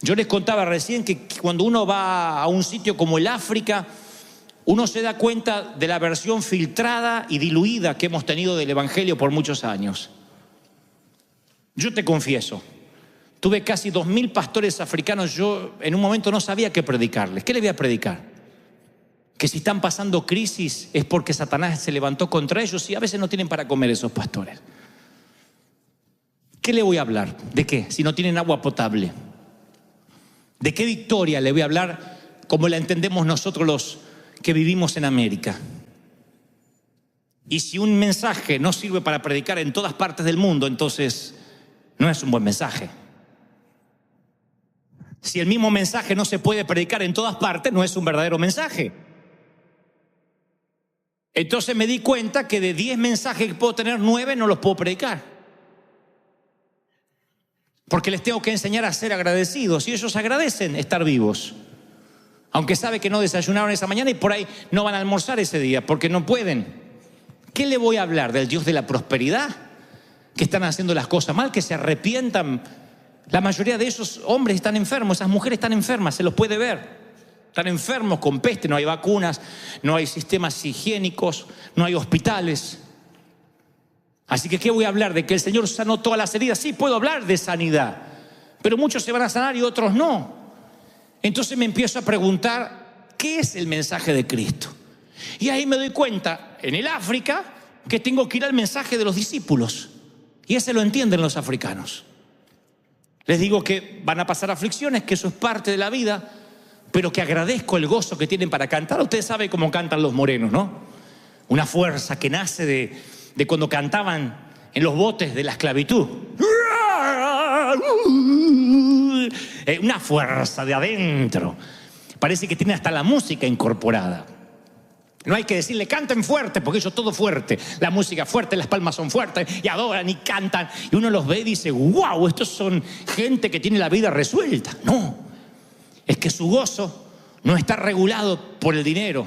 Yo les contaba recién que cuando uno va a un sitio como el África, uno se da cuenta de la versión filtrada y diluida que hemos tenido del Evangelio por muchos años. Yo te confieso, tuve casi 2000 pastores africanos, yo en un momento no sabía qué predicarles. ¿Qué les voy a predicar? Que si están pasando crisis es porque Satanás se levantó contra ellos y a veces no tienen para comer esos pastores. ¿Qué le voy a hablar? ¿De qué? Si no tienen agua potable. ¿De qué victoria le voy a hablar como la entendemos nosotros los que vivimos en América? Y si un mensaje no sirve para predicar en todas partes del mundo, entonces no es un buen mensaje. Si el mismo mensaje no se puede predicar en todas partes, no es un verdadero mensaje. Entonces me di cuenta que de 10 mensajes que puedo tener, 9 no los puedo predicar. Porque les tengo que enseñar a ser agradecidos. Y ellos agradecen estar vivos. Aunque sabe que no desayunaron esa mañana y por ahí no van a almorzar ese día, porque no pueden. ¿Qué le voy a hablar? ¿Del Dios de la prosperidad? Que están haciendo las cosas mal, que se arrepientan. La mayoría de esos hombres están enfermos, esas mujeres están enfermas, se los puede ver. Están enfermos con peste, no hay vacunas, no hay sistemas higiénicos, no hay hospitales. Así que ¿qué voy a hablar? ¿De que el Señor sanó todas las heridas? Sí, puedo hablar de sanidad, pero muchos se van a sanar y otros no. Entonces me empiezo a preguntar, ¿qué es el mensaje de Cristo? Y ahí me doy cuenta, en el África, que tengo que ir al mensaje de los discípulos. Y ese lo entienden los africanos. Les digo que van a pasar aflicciones, que eso es parte de la vida, pero que agradezco el gozo que tienen para cantar. Ustedes saben cómo cantan los morenos, ¿no? Una fuerza que nace de cuando cantaban en los botes de la esclavitud. Una fuerza de adentro. Parece que tiene hasta la música incorporada. No hay que decirle canten fuerte, porque ellos todo fuerte. La música fuerte, las palmas son fuertes y adoran y cantan. Y uno los ve y dice, wow, estos son gente que tiene la vida resuelta. No, es que su gozo no está regulado por el dinero.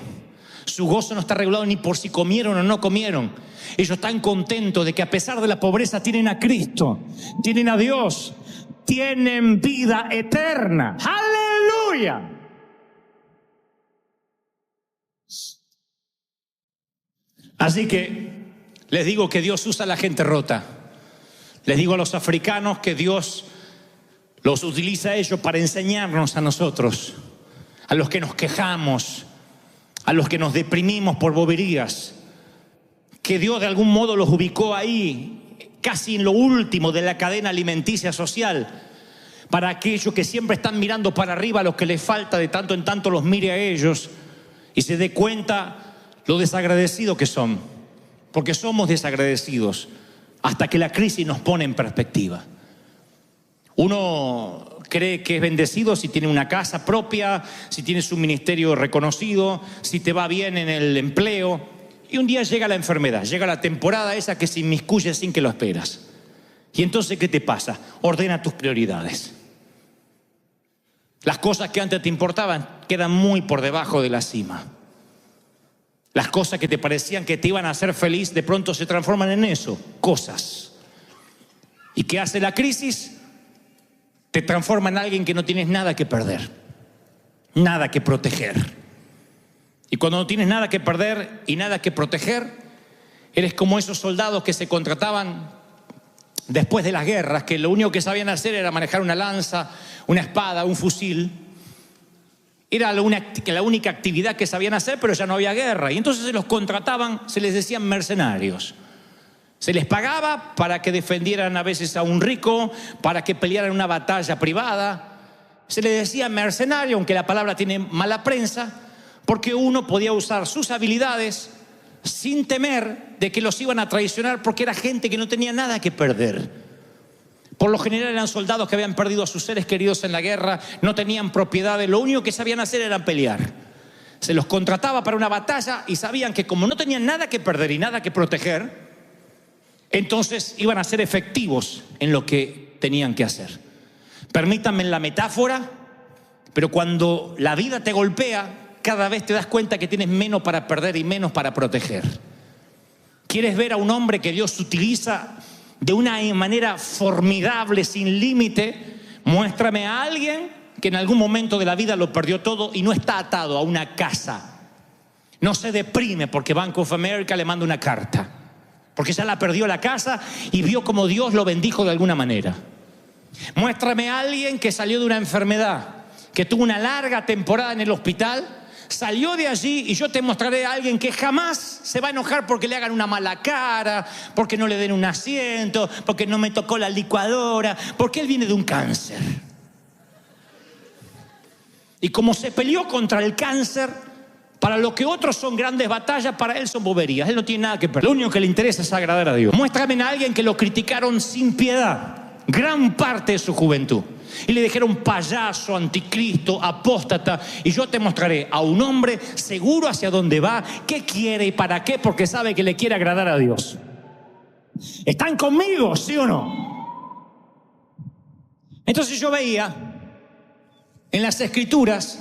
Su gozo no está regulado ni por si comieron o no comieron. Ellos están contentos de que a pesar de la pobreza tienen a Cristo, tienen a Dios, tienen vida eterna. ¡Aleluya! Así que les digo que Dios usa a la gente rota. Les digo a los africanos que Dios los utiliza a ellos para enseñarnos a nosotros, a los que nos quejamos, a los que nos deprimimos por boberías, que Dios de algún modo los ubicó ahí, casi en lo último de la cadena alimenticia social, para aquellos que siempre están mirando para arriba, a los que les falta de tanto en tanto los mire a ellos y se dé cuenta lo desagradecidos que son, porque somos desagradecidos hasta que la crisis nos pone en perspectiva. Uno cree que es bendecido si tiene una casa propia, si tiene su ministerio reconocido, si te va bien en el empleo, y un día llega la enfermedad, llega la temporada esa que se inmiscuye sin que lo esperas. Y entonces, ¿qué te pasa? Ordena tus prioridades. Las cosas que antes te importaban quedan muy por debajo de la cima. Las cosas que te parecían que te iban a hacer feliz, de pronto se transforman en eso, cosas. ¿Y qué hace la crisis? Te transforma en alguien que no tienes nada que perder, nada que proteger. Y cuando no tienes nada que perder y nada que proteger, eres como esos soldados que se contrataban después de las guerras, que lo único que sabían hacer era manejar una lanza, una espada, un fusil. Era la única actividad que sabían hacer, pero ya no había guerra. Y entonces se los contrataban, se les decían mercenarios. Se les pagaba para que defendieran a veces a un rico, para que pelearan una batalla privada. Se les decía mercenario, aunque la palabra tiene mala prensa, porque uno podía usar sus habilidades sin temer de que los iban a traicionar, porque era gente que no tenía nada que perder. Por lo general eran soldados que habían perdido a sus seres queridos en la guerra, no tenían propiedades, lo único que sabían hacer era pelear. Se los contrataba para una batalla y sabían que como no tenían nada que perder y nada que proteger, entonces iban a ser efectivos en lo que tenían que hacer. Permítanme la metáfora, pero cuando la vida te golpea, cada vez te das cuenta que tienes menos para perder y menos para proteger. ¿Quieres ver a un hombre que Dios utiliza de una manera formidable, sin límite? Muéstrame a alguien que en algún momento de la vida lo perdió todo y no está atado a una casa. No se deprime porque Bank of America le manda una carta, porque ya la perdió la casa y vio como Dios lo bendijo de alguna manera. Muéstrame a alguien que salió de una enfermedad, que tuvo una larga temporada en el hospital, salió de allí, y yo te mostraré a alguien que jamás se va a enojar porque le hagan una mala cara, porque no le den un asiento, porque no me tocó la licuadora, porque él viene de un cáncer. Y como se peleó contra el cáncer, para lo que otros son grandes batallas, para él son boberías. Él no tiene nada que perder. Lo único que le interesa es agradar a Dios. Muéstrame a alguien que lo criticaron sin piedad gran parte de su juventud, y le dijeron payaso, anticristo, apóstata, y yo te mostraré a un hombre seguro hacia dónde va, qué quiere y para qué, porque sabe que le quiere agradar a Dios. ¿Están conmigo, sí o no? Entonces yo veía en las Escrituras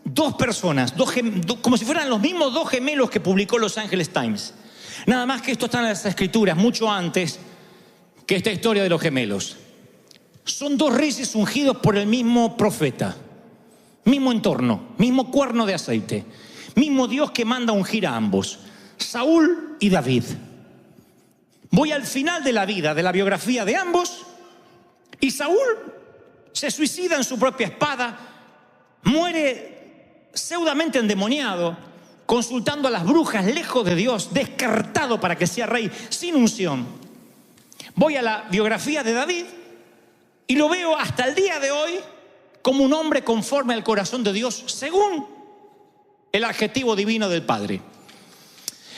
dos personas, como si fueran los mismos dos gemelos que publicó Los Angeles Times. Nada más que esto está en las Escrituras mucho antes que esta historia de los gemelos. Son dos reyes ungidos por el mismo profeta, mismo entorno, mismo cuerno de aceite, mismo Dios que manda ungir a ambos, Saúl y David. Voy al final de la vida, de la biografía de ambos, y Saúl se suicida en su propia espada, muere pseudamente endemoniado, consultando a las brujas, lejos de Dios, descartado para que sea rey, sin unción. Voy a la biografía de David y lo veo hasta el día de hoy como un hombre conforme al corazón de Dios, según el adjetivo divino del Padre.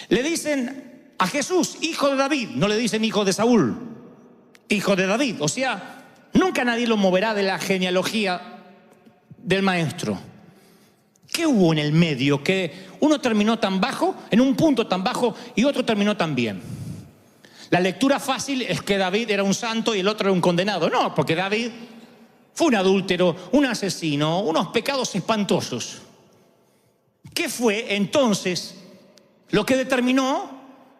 Le dicen a Jesús, hijo de David, no le dicen hijo de Saúl, hijo de David. O sea, nunca nadie lo moverá de la genealogía del maestro. ¿Qué hubo en el medio? Que uno terminó tan bajo, en un punto tan bajo, y otro terminó tan bien. La lectura fácil es que David era un santo y el otro era un condenado. No, porque David fue un adúltero, un asesino, unos pecados espantosos. ¿Qué fue entonces lo que determinó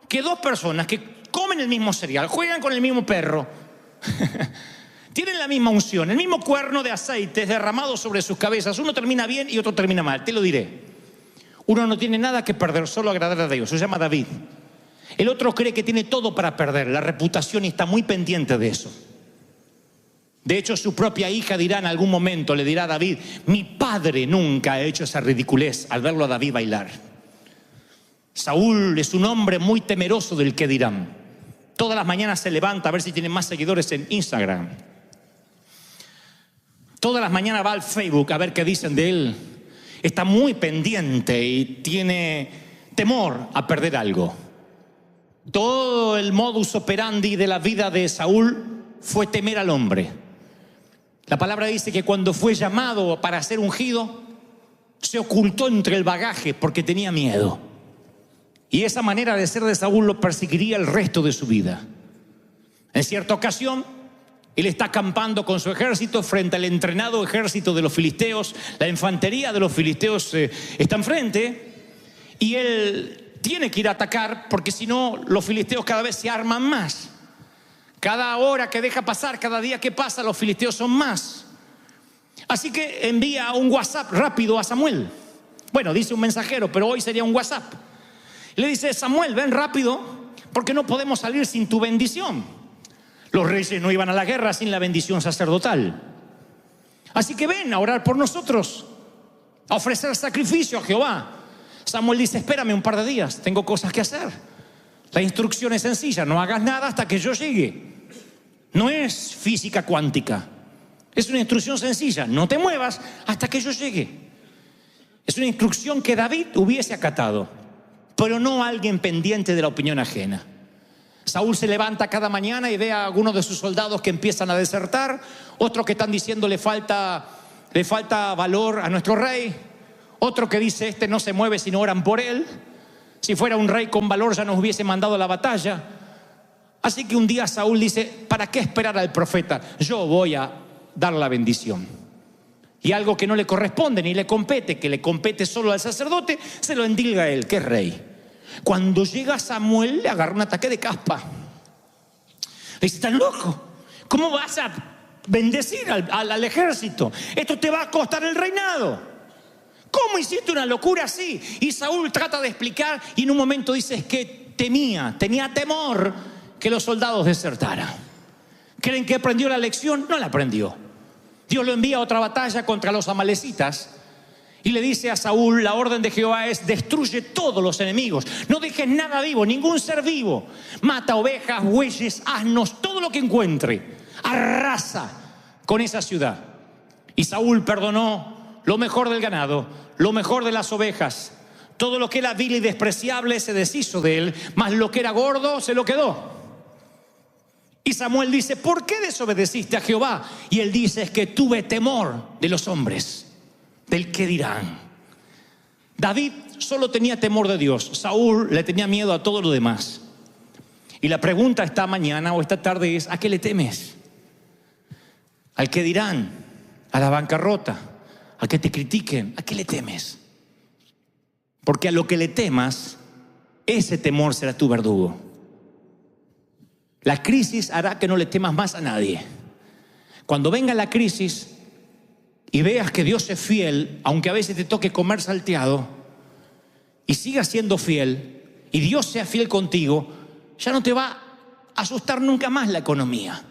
que dos personas que comen el mismo cereal, juegan con el mismo perro, tienen la misma unción, el mismo cuerno de aceite derramado sobre sus cabezas, uno termina bien y otro termina mal? Te lo diré. Uno no tiene nada que perder, solo agradar a Dios. Se llama David. El otro cree que tiene todo para perder, la reputación, y está muy pendiente de eso. De hecho, su propia hija dirá en algún momento, le dirá a David, mi padre nunca ha hecho esa ridiculez al verlo a David bailar. Saúl es un hombre muy temeroso del que dirán. Todas las mañanas se levanta a ver si tiene más seguidores en Instagram. Todas las mañanas va al Facebook a ver qué dicen de él. Está muy pendiente y tiene temor a perder algo. Todo el modus operandi de la vida de Saúl fue temer al hombre. La palabra dice que cuando fue llamado para ser ungido, se ocultó entre el bagaje porque tenía miedo. Y esa manera de ser de Saúl lo perseguiría el resto de su vida. En cierta ocasión, él está acampando con su ejército frente al entrenado ejército de los filisteos. La infantería de los filisteos está enfrente y él tiene que ir a atacar, porque si no, los filisteos cada vez se arman más. Cada hora que deja pasar, cada día que pasa, los filisteos son más. Así que envía un WhatsApp rápido a Samuel. Bueno, dice un mensajero, pero hoy sería un WhatsApp. Le dice, Samuel, ven rápido, porque no podemos salir sin tu bendición. Los reyes no iban a la guerra sin la bendición sacerdotal. Así que ven a orar por nosotros, a ofrecer sacrificio a Jehová. Samuel dice, espérame un par de días, tengo cosas que hacer. La instrucción es sencilla, no hagas nada hasta que yo llegue. No es física cuántica, es una instrucción sencilla, no te muevas hasta que yo llegue. Es una instrucción que David hubiese acatado, pero no alguien pendiente de la opinión ajena. Saúl se levanta cada mañana y ve a algunos de sus soldados que empiezan a desertar, otros que están diciendo le falta valor a nuestro rey, otro que dice este no se mueve si no oran por él. Si fuera un rey con valor ya nos hubiese mandado a la batalla. Así que un día Saúl dice, ¿para qué esperar al profeta? Yo voy a dar la bendición. Y algo que no le corresponde ni le compete, que le compete solo al sacerdote, se lo endilga a él, que es rey. Cuando llega Samuel le agarra un ataque de caspa. Le dice, ¿estás loco? ¿Cómo vas a bendecir al ejército? Esto te va a costar el reinado. ¿Cómo hiciste una locura así? Y Saúl trata de explicar y en un momento dice, es que tenía temor que los soldados desertaran. ¿Creen que aprendió la lección? No la aprendió. Dios lo envía a otra batalla contra los amalecitas y le dice a Saúl, la orden de Jehová es, destruye todos los enemigos, no dejes nada vivo, ningún ser vivo, mata ovejas, bueyes, asnos, todo lo que encuentre, arrasa con esa ciudad. Y Saúl perdonó lo mejor del ganado, lo mejor de las ovejas, todo lo que era vil y despreciable se deshizo de él, mas lo que era gordo se lo quedó. Y Samuel dice: ¿por qué desobedeciste a Jehová? Y él dice: es que tuve temor de los hombres, del qué dirán. David solo tenía temor de Dios. Saúl le tenía miedo a todo lo demás. Y la pregunta esta mañana o esta tarde es: ¿a qué le temes? ¿Al qué dirán? ¿A la bancarrota? ¿A que te critiquen? ¿A qué le temes? Porque a lo que le temas, ese temor será tu verdugo. La crisis hará que no le temas más a nadie. Cuando venga la crisis y veas que Dios es fiel, aunque a veces te toque comer salteado, y sigas siendo fiel, y Dios sea fiel contigo, ya no te va a asustar nunca más la economía.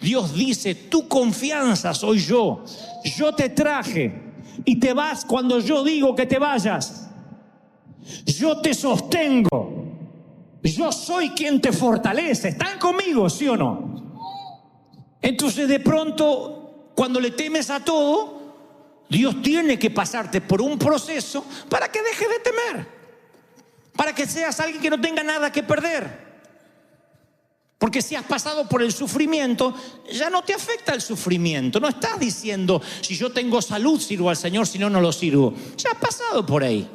Dios dice: tu confianza soy yo. Yo te traje y te vas cuando yo digo que te vayas. Yo te sostengo. Yo soy quien te fortalece. ¿Están conmigo, sí o no? Entonces, de pronto, cuando le temes a todo, Dios tiene que pasarte por un proceso para que dejes de temer, para que seas alguien que no tenga nada que perder. Porque si has pasado por el sufrimiento, ya no te afecta el sufrimiento. No estás diciendo: si yo tengo salud, sirvo al Señor, si no, no lo sirvo. Ya has pasado por ahí.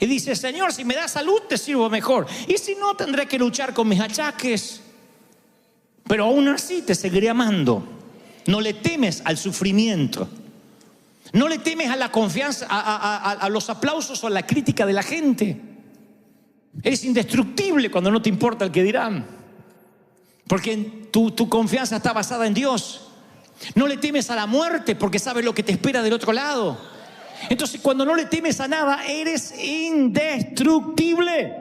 Y dices: Señor, si me das salud, te sirvo mejor. Y si no, tendré que luchar con mis achaques. Pero aún así te seguiré amando. No le temes al sufrimiento. No le temes a la confianza, a los aplausos o a la crítica de la gente. Eres indestructible cuando no te importa el que dirán. Porque tu confianza está basada en Dios. No le temes a la muerte porque sabes lo que te espera del otro lado. Entonces, cuando no le temes a nada, eres indestructible.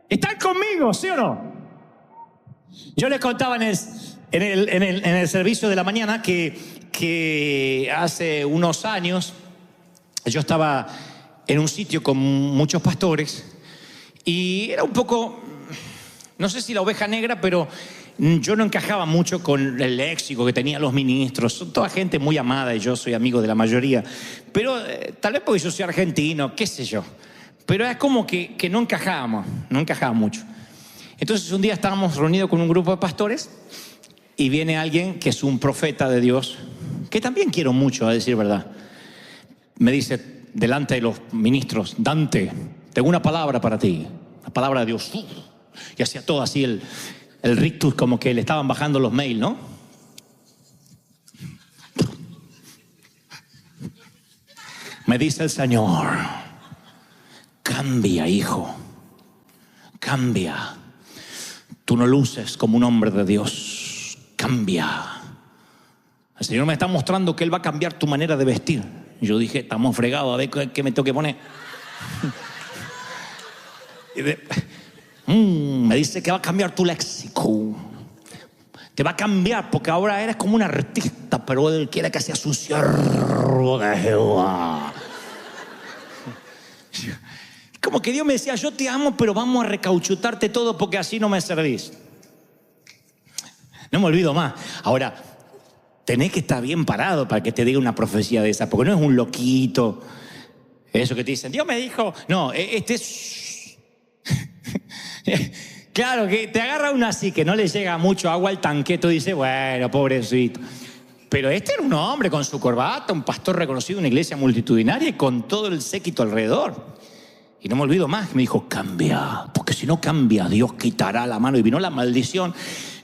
¿Están conmigo, sí o no? Yo les contaba en el servicio de la mañana que hace unos años yo estaba en un sitio con muchos pastores y era un poco, no sé si la oveja negra, pero yo no encajaba mucho con el léxico que tenían los ministros. Son toda gente muy amada y yo soy amigo de la mayoría. Pero tal vez porque yo soy argentino, qué sé yo. Pero es como que no encajaba mucho. Entonces un día estábamos reunidos con un grupo de pastores y viene alguien que es un profeta de Dios, que también quiero mucho, a decir verdad. Me dice delante de los ministros: Dante, tengo una palabra para ti, la palabra de Dios. Y hacía todo así el rictus, como que le estaban bajando los mails, ¿no? Me dice el Señor: cambia, hijo, cambia. Tú no luces como un hombre de Dios, cambia. El Señor me está mostrando que Él va a cambiar tu manera de vestir. Y yo dije: estamos fregados, a ver qué me tengo que poner. Me dice que va a cambiar tu léxico. Te va a cambiar porque ahora eres como un artista, pero Él quiere que seas un siervo de Jehová. Como que Dios me decía: yo te amo, pero vamos a recauchutarte todo porque así no me servís. No me olvido más. Ahora, tenés que estar bien parado para que te diga una profecía de esa, porque no es un loquito. Eso que te dicen: Dios me dijo. No, este es... Claro, que te agarra uno así, que no le llega mucho agua al tanque. Tú dices: bueno, pobrecito. Pero este era un hombre con su corbata, un pastor reconocido en una iglesia multitudinaria y con todo el séquito alrededor. Y no me olvido más, me dijo: cambia, porque si no cambia, Dios quitará la mano. Y vino la maldición,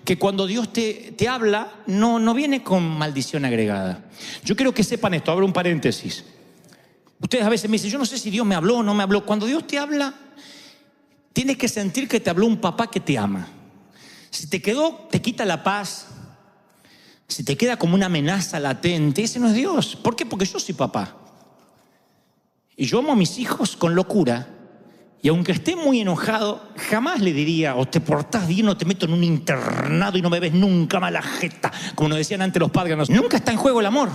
que cuando Dios te habla, no viene con maldición agregada. Yo quiero que sepan esto, abro un paréntesis. Ustedes a veces me dicen: yo no sé si Dios me habló o no me habló. Cuando Dios te habla, tienes que sentir que te habló un papá que te ama. Si te quita la paz, si te queda como una amenaza latente, ese no es Dios. ¿Por qué? Porque yo soy papá. Y yo amo a mis hijos con locura. Y aunque esté muy enojado, jamás le diría: o te portás bien o te meto en un internado y no me ves nunca más la jeta. Como nos decían antes los padres. Nunca está en juego el amor.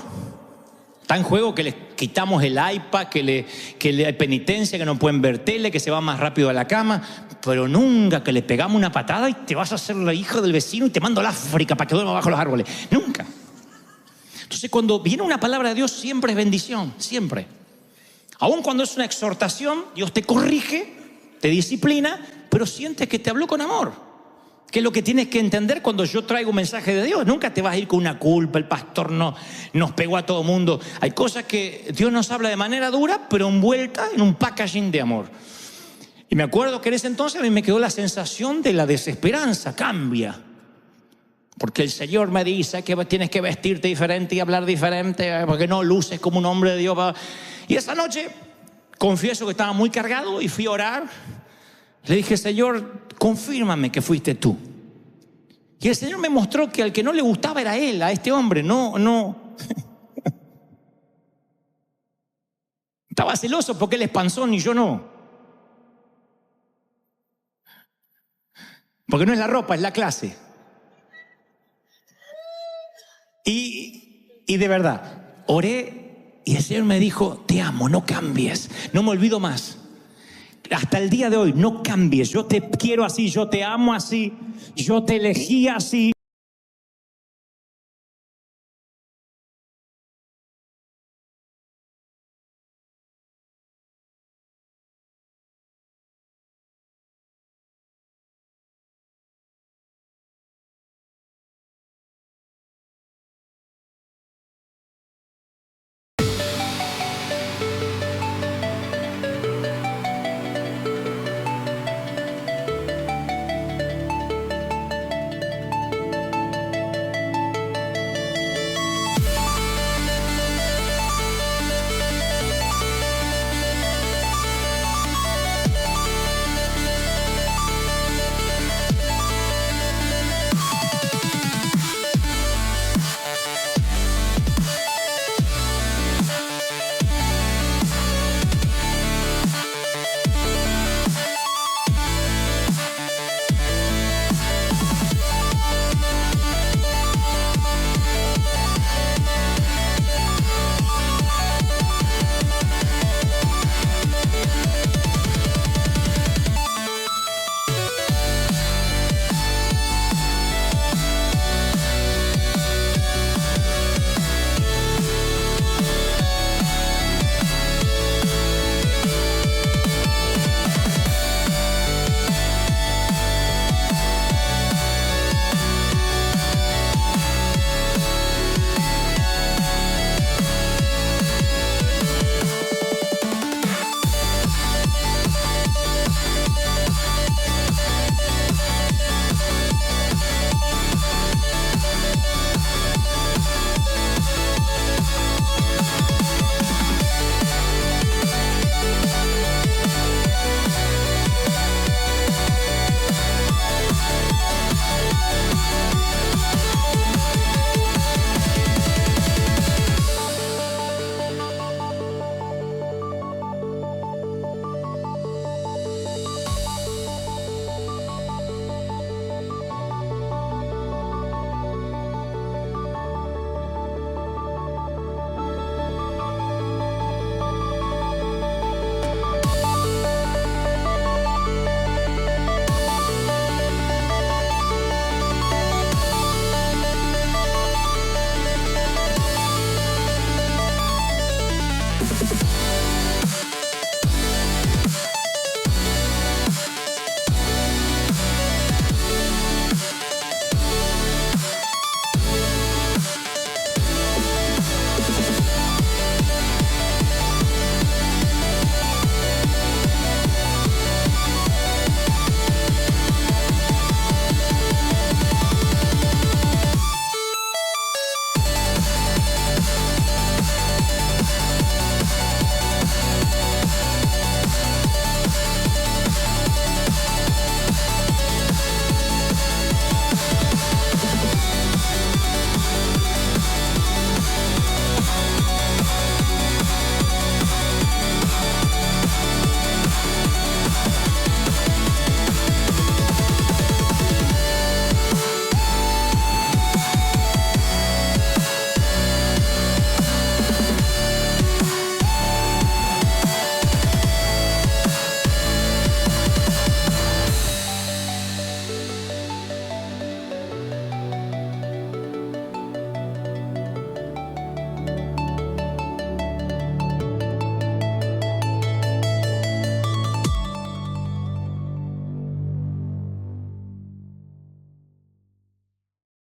Está en juego que les quitamos el iPad, que le hay penitencia, que no pueden ver tele, que se va más rápido a la cama. Pero nunca que le pegamos una patada y te vas a hacer la hija del vecino y te mando al África para que duerma bajo los árboles. Nunca. Entonces, cuando viene una palabra de Dios, siempre es bendición, siempre. Aun cuando es una exhortación, Dios te corrige, te disciplina, pero sientes que te habló con amor. ¿Qué es lo que tienes que entender cuando yo traigo un mensaje de Dios? Nunca te vas a ir con una culpa, el pastor no, nos pegó a todo mundo. Hay cosas que Dios nos habla de manera dura, pero envuelta en un packaging de amor. Y me acuerdo que en ese entonces a mí me quedó la sensación de la desesperanza. Cambia. Porque el Señor me dice que tienes que vestirte diferente y hablar diferente, porque no luces como un hombre de Dios. Y esa noche, confieso que estaba muy cargado y fui a orar. Le dije, Señor, confírmame que fuiste tú. Y el Señor me mostró que al que no le gustaba era él, a este hombre, no. Estaba celoso porque él es panzón y yo no. Porque no es la ropa, es la clase. Y de verdad, oré y el Señor me dijo, te amo, no cambies, no me olvido más. Hasta el día de hoy, no cambies, yo te quiero así, yo te amo así, yo te elegí así.